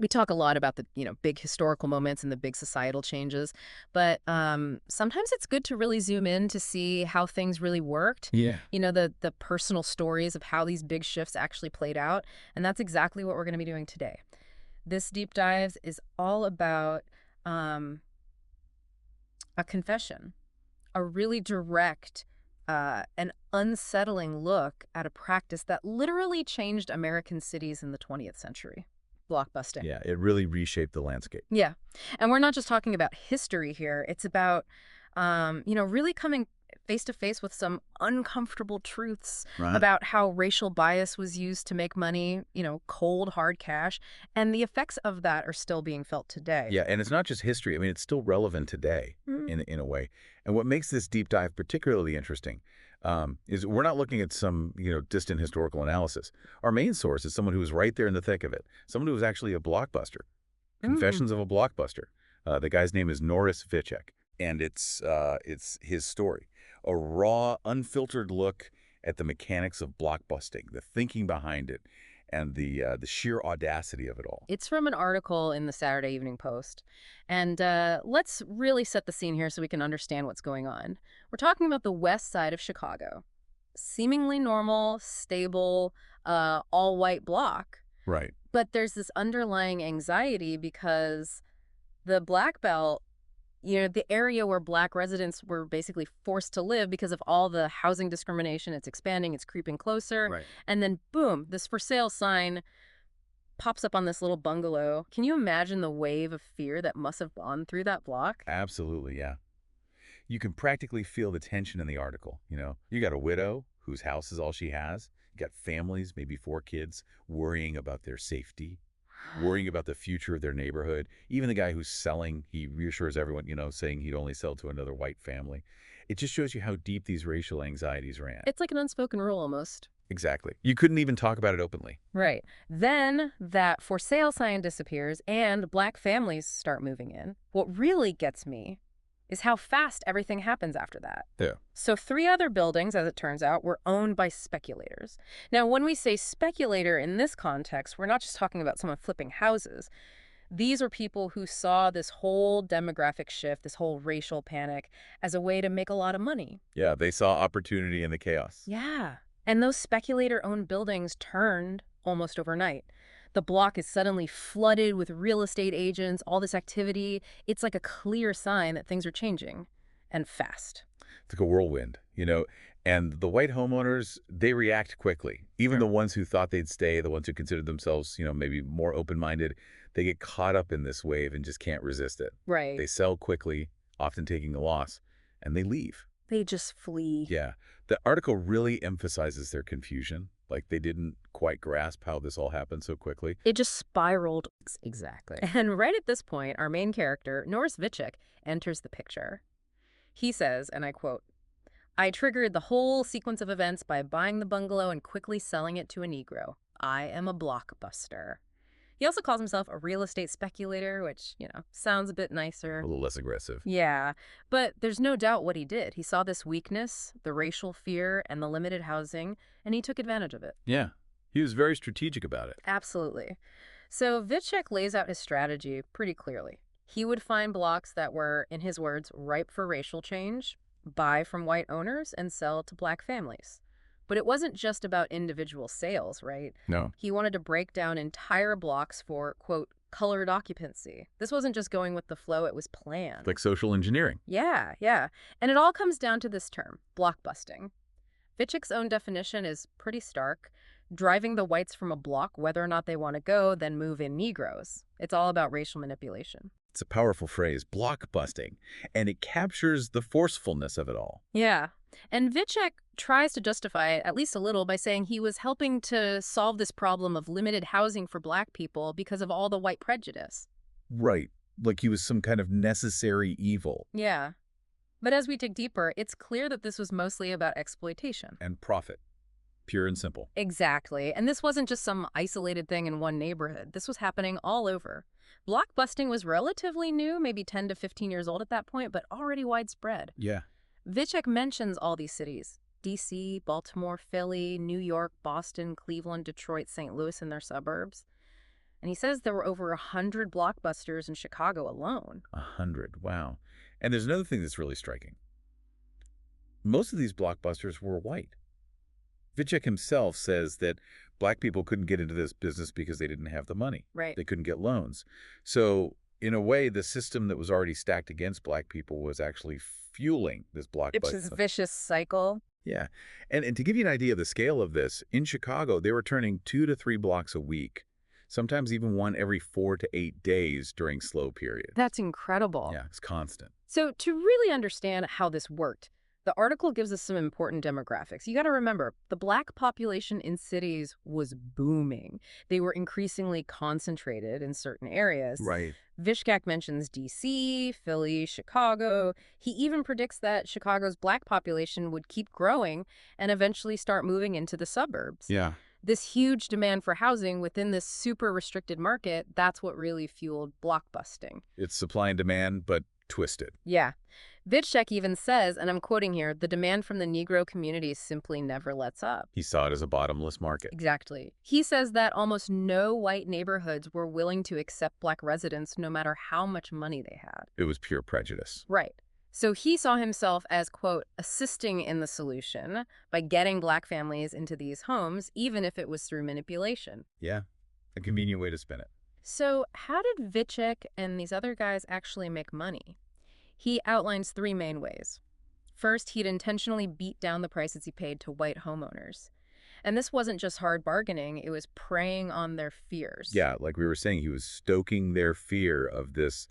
We talk a lot about the, big historical moments and the big societal changes, but sometimes it's good to really zoom in to see how things really worked. Yeah. The personal stories of how these big shifts actually played out, and that's exactly what we're going to be doing today. This deep dive is all about um, a confession, a really direct and unsettling look at a practice that literally changed American cities in the 20th century. Blockbusting. Yeah, it really reshaped the landscape. Yeah. And we're not just talking about history here. It's about, really coming face to face with some uncomfortable truths Right. about how racial bias was used to make money, cold, hard cash. And the effects of that are still being felt today. Yeah, and it's not just history. I mean, it's still relevant today Mm. in a way. And what makes this deep dive particularly interesting is we're not looking at some distant historical analysis. Our main source is someone who was right there in the thick of it, someone who was actually a blockbuster. Mm. Confessions of a Blockbuster. The guy's name is Norris Vitchek, and it's his story, a raw, unfiltered look at the mechanics of blockbusting, the thinking behind it, and the sheer audacity of it all. It's from an article in the Saturday Evening Post. And let's really set the scene here so we can understand what's going on. We're talking about the west side of Chicago. Seemingly normal, stable, all-white block. Right. But there's this underlying anxiety because the Black Belt, the area where Black residents were basically forced to live because of all the housing discrimination, it's expanding, it's creeping closer. Right. And then, boom, this for sale sign pops up on this little bungalow. Can you imagine the wave of fear that must have gone through that block? Absolutely, yeah. You can practically feel the tension in the article. You got a widow whose house is all she has. You got families, maybe 4 kids, worrying about their safety, worrying about the future of their neighborhood. Even the guy who's selling, he reassures everyone, saying he'd only sell to another white family. It just shows you how deep these racial anxieties ran. It's like an unspoken rule almost. Exactly. You couldn't even talk about it openly. Right. Then that for sale sign disappears and Black families start moving in. What really gets me is how fast everything happens after that. Yeah. So 3 other buildings, as it turns out, were owned by speculators. Now, when we say speculator in this context, we're not just talking about someone flipping houses. These are people who saw this whole demographic shift, this whole racial panic, as a way to make a lot of money. Yeah, they saw opportunity in the chaos. Yeah. And those speculator-owned buildings turned almost overnight. The block is suddenly flooded with real estate agents, all this activity. It's like a clear sign that things are changing, and fast. It's like a whirlwind. And the white homeowners, they react quickly. Even Sure. the ones who thought they'd stay, the ones who considered themselves, maybe more open-minded, they get caught up in this wave and just can't resist it. Right. They sell quickly, often taking a loss, and they leave. They just flee. Yeah. The article really emphasizes their confusion. Like they didn't quite grasp how this all happened so quickly. It just spiraled. Exactly. And right at this point, our main character, Norris Vitchek, enters the picture. He says, and I quote, "I triggered the whole sequence of events by buying the bungalow and quickly selling it to a Negro. I am a blockbuster." He also calls himself a real estate speculator, which, sounds a bit nicer. A little less aggressive. Yeah, but there's no doubt what he did. He saw this weakness, the racial fear, and the limited housing, and he took advantage of it. Yeah. He was very strategic about it. Absolutely. So Vitchek lays out his strategy pretty clearly. He would find blocks that were, in his words, ripe for racial change, buy from white owners, and sell to Black families. But it wasn't just about individual sales, right? No. He wanted to break down entire blocks for, quote, colored occupancy. This wasn't just going with the flow, it was planned. Like social engineering. Yeah, yeah. And it all comes down to this term, blockbusting. Vitchek's own definition is pretty stark. Driving the whites from a block, whether or not they want to go, then move in Negroes. It's all about racial manipulation. It's a powerful phrase, blockbusting, and it captures the forcefulness of it all. Yeah. And Vitchek tries to justify it, at least a little, by saying he was helping to solve this problem of limited housing for Black people because of all the white prejudice. Right. Like he was some kind of necessary evil. Yeah. But as we dig deeper, it's clear that this was mostly about exploitation. And profit. Pure and simple. Exactly. And this wasn't just some isolated thing in one neighborhood. This was happening all over. Blockbusting was relatively new, maybe 10 to 15 years old at that point, but already widespread. Yeah. Vitchek mentions all these cities: D.C., Baltimore, Philly, New York, Boston, Cleveland, Detroit, St. Louis and their suburbs. And he says there were over 100 blockbusters in Chicago alone. 100, wow. And there's another thing that's really striking. Most of these blockbusters were white. Vitchek himself says that black people couldn't get into this business because they didn't have the money. Right. They couldn't get loans. So, in a way, the system that was already stacked against black people was actually fueling this It's this blockbuster. vicious cycle. Yeah. And to give you an idea of the scale of this, in Chicago, they were turning 2 to 3 blocks a week, sometimes even one every 4 to 8 days during slow periods. That's incredible. Yeah, it's constant. So to really understand how this worked, the article gives us some important demographics. You got to remember, the black population in cities was booming. They were increasingly concentrated in certain areas. Right. Vitchek mentions D.C., Philly, Chicago. He even predicts that Chicago's black population would keep growing and eventually start moving into the suburbs. Yeah. This huge demand for housing within this super restricted market, that's what really fueled blockbusting. It's supply and demand, but twisted. Yeah. Vitchek even says, and I'm quoting here, the demand from the Negro community simply never lets up. He saw it as a bottomless market. Exactly. He says that almost no white neighborhoods were willing to accept black residents no matter how much money they had. It was pure prejudice. Right. So he saw himself as, quote, assisting in the solution by getting black families into these homes, even if it was through manipulation. Yeah, a convenient way to spin it. So how did Vitchek and these other guys actually make money? He outlines 3 main ways. First, he'd intentionally beat down the prices he paid to white homeowners. And this wasn't just hard bargaining, it was preying on their fears. Yeah, like we were saying, he was stoking their fear of this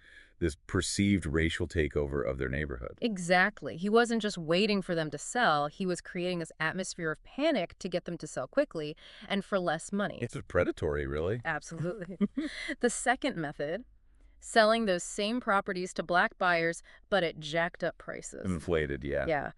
perceived racial takeover of their neighborhood. Exactly. He wasn't just waiting for them to sell, he was creating this atmosphere of panic to get them to sell quickly and for less money. It's predatory, really. Absolutely. The second method, selling those same properties to black buyers, but at jacked up prices. Inflated, yeah. Yeah.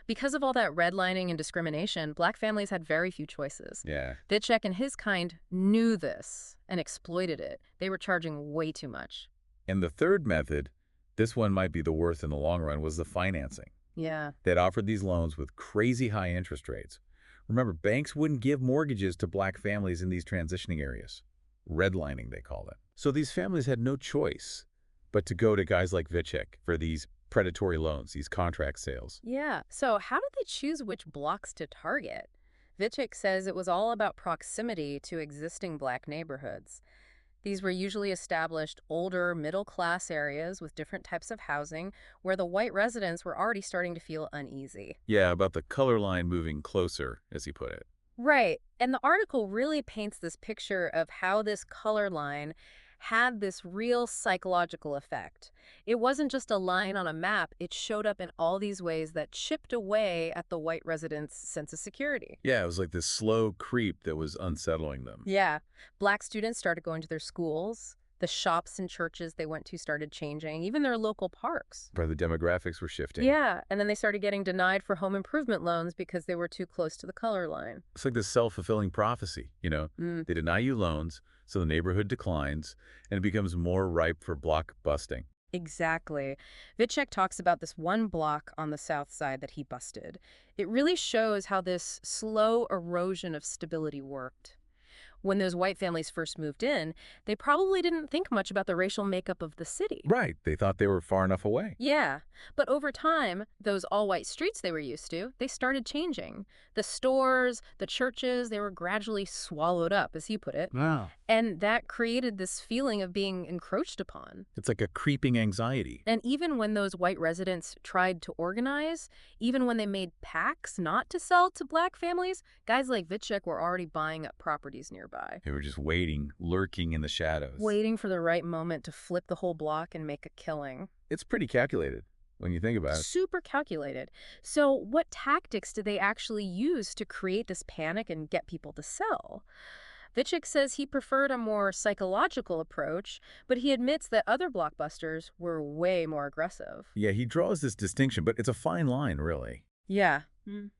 Because of all that redlining and discrimination, black families had very few choices. Yeah. Vitchek and his kind knew this and exploited it. They were charging way too much. And the third method, this one might be the worst in the long run, was the financing. Yeah. They'd offered these loans with crazy high interest rates. Remember, banks wouldn't give mortgages to black families in these transitioning areas. Redlining, they call it. So these families had no choice but to go to guys like Vitchek for these predatory loans, these contract sales. Yeah. So how did they choose which blocks to target? Vitchek says it was all about proximity to existing black neighborhoods. These were usually established, older, middle-class areas with different types of housing where the white residents were already starting to feel uneasy. Yeah, about the color line moving closer, as he put it. Right. And the article really paints this picture of how this color line had this real psychological effect. It wasn't just a line on a map. It showed up in all these ways that chipped away at the white residents' sense of security. Yeah, it was like this slow creep that was unsettling them. Yeah. Black students started going to their schools. The shops and churches they went to started changing, even their local parks. But the demographics were shifting. Yeah, and then they started getting denied for home improvement loans because they were too close to the color line. It's like this self-fulfilling prophecy, you know? They deny you loans, so the neighborhood declines, and it becomes more ripe for block busting. Exactly. Vitchek talks about this one block on the south side that he busted. It really shows how this slow erosion of stability worked. When those white families first moved in, they probably didn't think much about the racial makeup of the city. Right. They thought they were far enough away. Yeah, but over time, those all-white streets they were used to, they started changing. The stores, the churches, they were gradually swallowed up, as he put it. Wow. And that created this feeling of being encroached upon. It's like a creeping anxiety. And even when those white residents tried to organize, even when they made pacts not to sell to black families, guys like Vitchek were already buying up properties nearby. They were just waiting, lurking in the shadows. Waiting for the right moment to flip the whole block and make a killing. It's pretty calculated when you think about it. Super calculated. So what tactics did they actually use to create this panic and get people to sell? Vitchek says he preferred a more psychological approach, but he admits that other blockbusters were way more aggressive. Yeah, he draws this distinction, but it's a fine line, really. Yeah.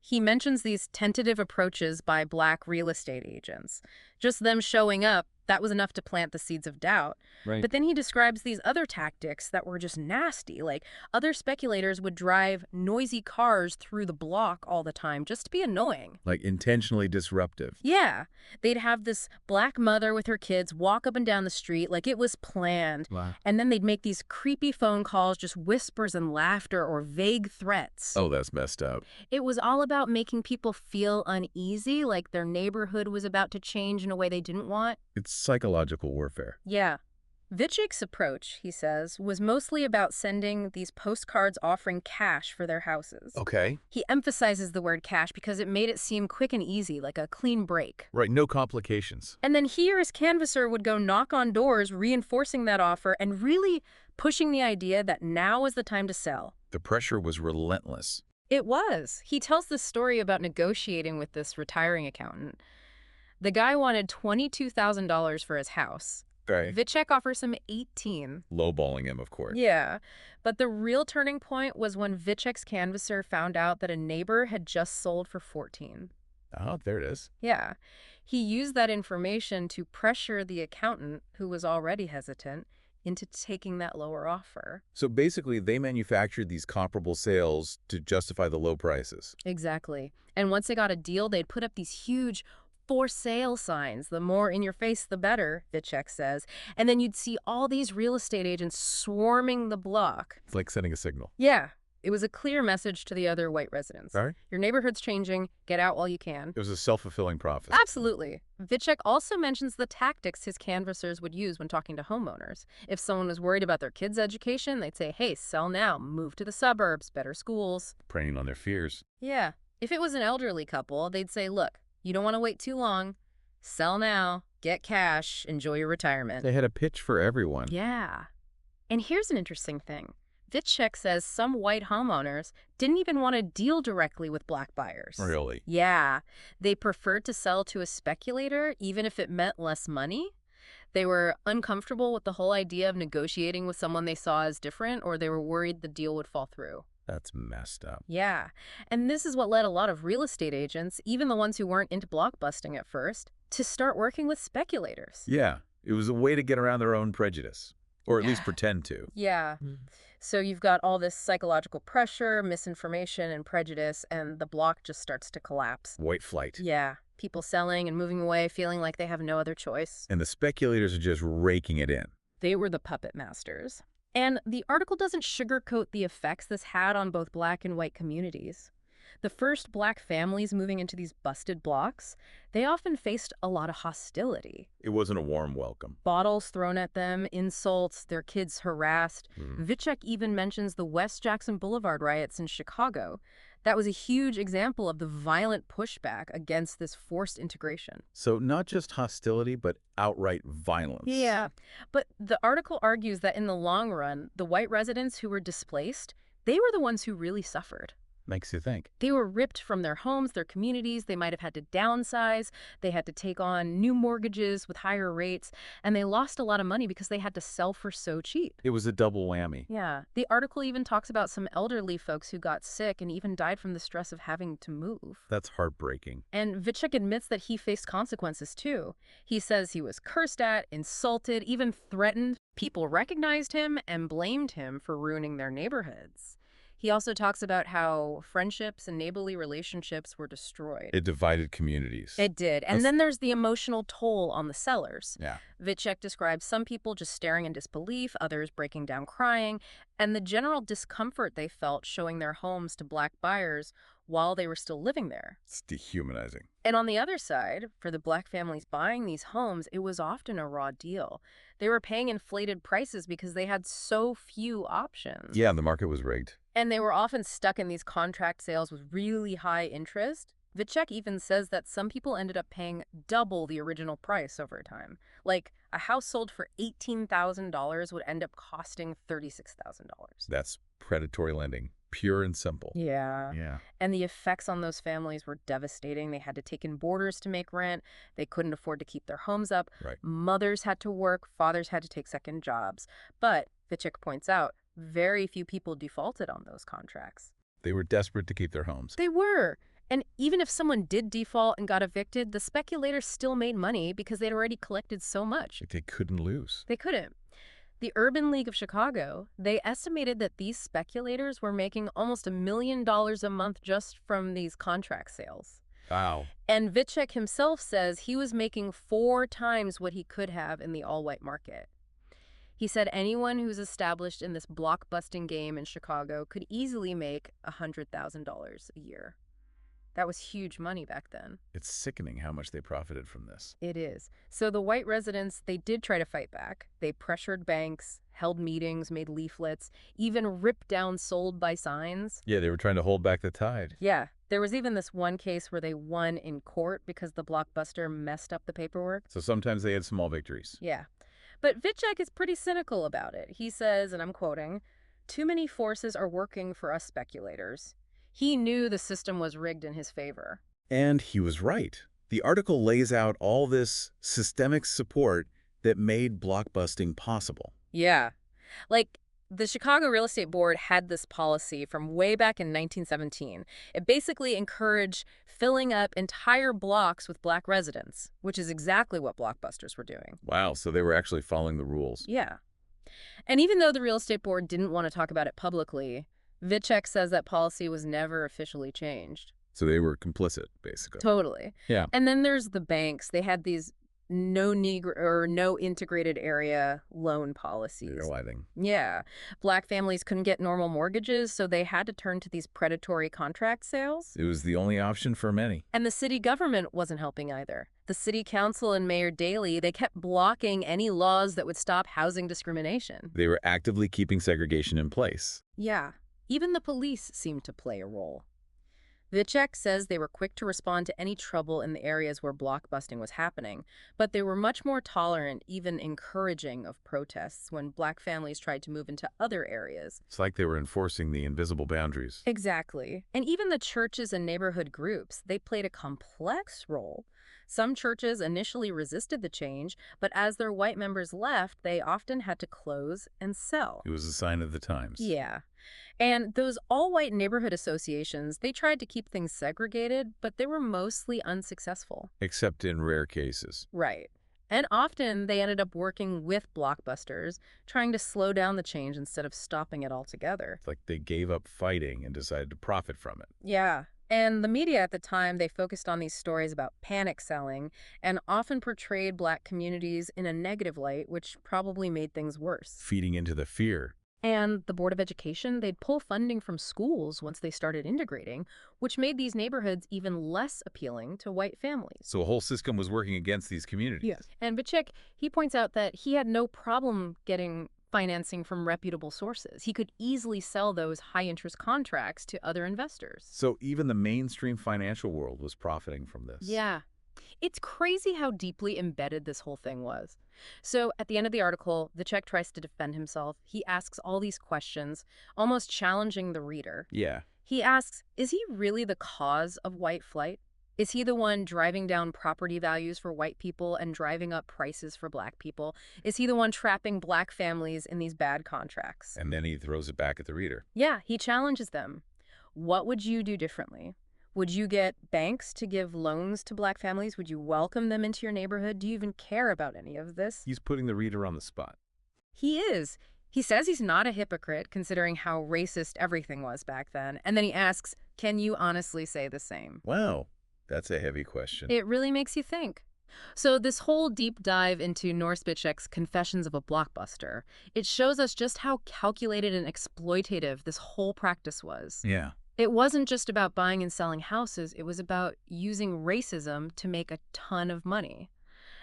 He mentions these tentative approaches by black real estate agents. Just them showing up, That was enough to plant the seeds of doubt. Right. But then he describes these other tactics that were just nasty. Like, other speculators would drive noisy cars through the block all the time just to be annoying. Like intentionally disruptive. Yeah. They'd have this black mother with her kids walk up and down the street like it was planned. Wow. And then they'd make these creepy phone calls, just whispers and laughter or vague threats. Oh, that's messed up. It was all about making people feel uneasy, like their neighborhood was about to change in a way they didn't want. It's psychological warfare. Yeah. Vitchek's approach, he says, was mostly about sending these postcards offering cash for their houses. Okay. He emphasizes the word cash because it made it seem quick and easy, like a clean break. Right, no complications. And then he or his canvasser would go knock on doors, reinforcing that offer and really pushing the idea that now was the time to sell. The pressure was relentless. It was. He tells this story about negotiating with this retiring accountant. The guy wanted $22,000 for his house. Right. Vitchek offers him 18. Lowballing him, of course. Yeah, but the real turning point was when Vitchek's canvasser found out that a neighbor had just sold for 14. Oh, there it is. Yeah, he used that information to pressure the accountant, who was already hesitant, into taking that lower offer. So basically, they manufactured these comparable sales to justify the low prices. Exactly. And once they got a deal, they'd put up these huge for sale signs. The more in your face, the better, Vitchek says. And then you'd see all these real estate agents swarming the block. It's like sending a signal. Yeah, it was a clear message to the other white residents. Sorry? Your neighborhood's changing. Get out while you can. It was a self-fulfilling prophecy. Absolutely. Vitchek also mentions the tactics his canvassers would use when talking to homeowners. If someone was worried about their kids' education, they'd say, hey, sell now, move to the suburbs, better schools. Preying on their fears. Yeah. If it was an elderly couple, they'd say, look, you don't want to wait too long. Sell now, get cash, enjoy your retirement. They had a pitch for everyone. Yeah. And here's an interesting thing. Vitchek says some white homeowners didn't even want to deal directly with black buyers. Really? Yeah. They preferred to sell to a speculator, even if it meant less money. They were uncomfortable with the whole idea of negotiating with someone they saw as different, or they were worried the deal would fall through. That's messed up. Yeah. And this is what led a lot of real estate agents, even the ones who weren't into blockbusting at first, to start working with speculators. Yeah. It was a way to get around their own prejudice. Or at least pretend to. Yeah. So you've got all this psychological pressure, misinformation, and prejudice, and the block just starts to collapse. White flight. Yeah. People selling and moving away, feeling like they have no other choice. And the speculators are just raking it in. They were the puppet masters. And the article doesn't sugarcoat the effects this had on both black and white communities. The first black families moving into these busted blocks, they often faced a lot of hostility. It wasn't a warm welcome. Bottles thrown at them, insults, their kids harassed. Vitchek even mentions the West Jackson Boulevard riots in Chicago. That was a huge example of the violent pushback against this forced integration. So not just hostility, but outright violence. Yeah, but the article argues that in the long run, the white residents who were displaced, they were the ones who really suffered. Makes you think. They were ripped from their homes, their communities. They might have had to downsize. They had to take on new mortgages with higher rates. And they lost a lot of money because they had to sell for so cheap. It was a double whammy. Yeah. The article even talks about some elderly folks who got sick and even died from the stress of having to move. That's heartbreaking. And Vitchek admits that he faced consequences too. He says he was cursed at, insulted, even threatened. People recognized him and blamed him for ruining their neighborhoods. He also talks about how friendships and neighborly relationships were destroyed. It divided communities. It did. And then there's the emotional toll on the sellers. Yeah. Vitchek describes some people just staring in disbelief, others breaking down crying, and the general discomfort they felt showing their homes to black buyers while they were still living there. It's dehumanizing. And on the other side, for the black families buying these homes, it was often a raw deal. They were paying inflated prices because they had so few options. Yeah, the market was rigged. And they were often stuck in these contract sales with really high interest. Vitchek even says that some people ended up paying double the original price over time. Like, a house sold for $18,000 would end up costing $36,000. That's predatory lending, pure and simple. Yeah. Yeah. And the effects on those families were devastating. They had to take in boarders to make rent. They couldn't afford to keep their homes up. Right. Mothers had to work. Fathers had to take second jobs. But, Vitchek points out, very few people defaulted on those contracts. They were desperate to keep their homes. They were. And even if someone did default and got evicted, the speculators still made money because they'd already collected so much. Like they couldn't lose. They couldn't. The Urban League of Chicago, they estimated that these speculators were making almost $1 million a month just from these contract sales. Wow. And Vitchek himself says he was making 4 times what he could have in the all-white market. He said anyone who's established in this block-busting game in Chicago could easily make $100,000 a year. That was huge money back then. It's sickening how much they profited from this. It is. So the white residents, they did try to fight back. They pressured banks, held meetings, made leaflets, even ripped down sold-by signs. Yeah, they were trying to hold back the tide. Yeah, there was even this one case where they won in court because the blockbuster messed up the paperwork. So sometimes they had small victories. Yeah. But Vitchek is pretty cynical about it. He says, and I'm quoting, "Too many forces are working for us speculators." He knew the system was rigged in his favor. And he was right. The article lays out all this systemic support that made blockbusting possible. Yeah. Like, the Chicago Real Estate Board had this policy from way back in 1917. It basically encouraged filling up entire blocks with black residents, which is exactly what blockbusters were doing. Wow, so they were actually following the rules. Yeah. And even though the Real Estate Board didn't want to talk about it publicly, Vitchek says that policy was never officially changed. So they were complicit, basically. Totally. Yeah. And then there's the banks. They had these no integrated area loan policies. Legalizing. Yeah. Black families couldn't get normal mortgages, so they had to turn to these predatory contract sales. It was the only option for many. And the city government wasn't helping either. The city council and Mayor Daley, they kept blocking any laws that would stop housing discrimination. They were actively keeping segregation in place. Yeah. Even the police seemed to play a role. Vitchek says they were quick to respond to any trouble in the areas where blockbusting was happening, but they were much more tolerant, even encouraging of protests when black families tried to move into other areas. It's like they were enforcing the invisible boundaries. Exactly. And even the churches and neighborhood groups, they played a complex role. Some churches initially resisted the change, but as their white members left, they often had to close and sell. It was a sign of the times. Yeah. And those all-white neighborhood associations, they tried to keep things segregated, but they were mostly unsuccessful. Except in rare cases. Right. And often they ended up working with blockbusters, trying to slow down the change instead of stopping it altogether. It's like they gave up fighting and decided to profit from it. Yeah. And the media at the time, they focused on these stories about panic selling and often portrayed black communities in a negative light, which probably made things worse. Feeding into the fear. And the Board of Education, they'd pull funding from schools once they started integrating, which made these neighborhoods even less appealing to white families. So a whole system was working against these communities. Yes. And Vitchek, he points out that he had no problem getting financing from reputable sources. He could easily sell those high-interest contracts to other investors. So even the mainstream financial world was profiting from this. Yeah. It's crazy how deeply embedded this whole thing was. So at the end of the article, Vitchek tries to defend himself. He asks all these questions, almost challenging the reader. Yeah. He asks, is he really the cause of white flight? Is he the one driving down property values for white people and driving up prices for black people? Is he the one trapping black families in these bad contracts? And then he throws it back at the reader. Yeah, he challenges them. What would you do differently? Would you get banks to give loans to black families? Would you welcome them into your neighborhood? Do you even care about any of this? He's putting the reader on the spot. He is. He says he's not a hypocrite, considering how racist everything was back then. And then he asks, can you honestly say the same? Wow. That's a heavy question. It really makes you think. So this whole deep dive into Norris Vitchek's Confessions of a Blockbuster, it shows us just how calculated and exploitative this whole practice was. Yeah. It wasn't just about buying and selling houses. It was about using racism to make a ton of money.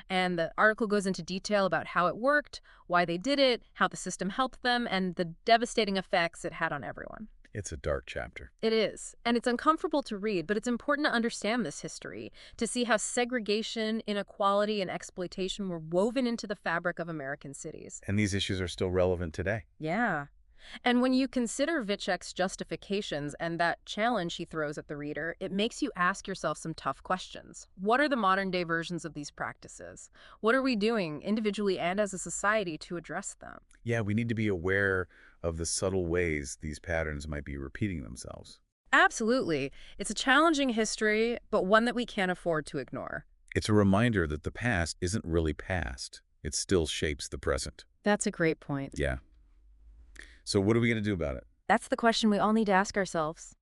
And the article goes into detail about how it worked, why they did it, how the system helped them, and the devastating effects it had on everyone. It's a dark chapter. It is. And it's uncomfortable to read, but it's important to understand this history, to see how segregation, inequality, and exploitation were woven into the fabric of American cities. And these issues are still relevant today. Yeah. And when you consider Vitchek's justifications and that challenge he throws at the reader, it makes you ask yourself some tough questions. What are the modern-day versions of these practices? What are we doing, individually and as a society, to address them? Yeah, we need to be aware of the subtle ways these patterns might be repeating themselves. Absolutely. It's a challenging history, but one that we can't afford to ignore. It's a reminder that the past isn't really past. It still shapes the present. That's a great point. Yeah. So what are we going to do about it? That's the question we all need to ask ourselves.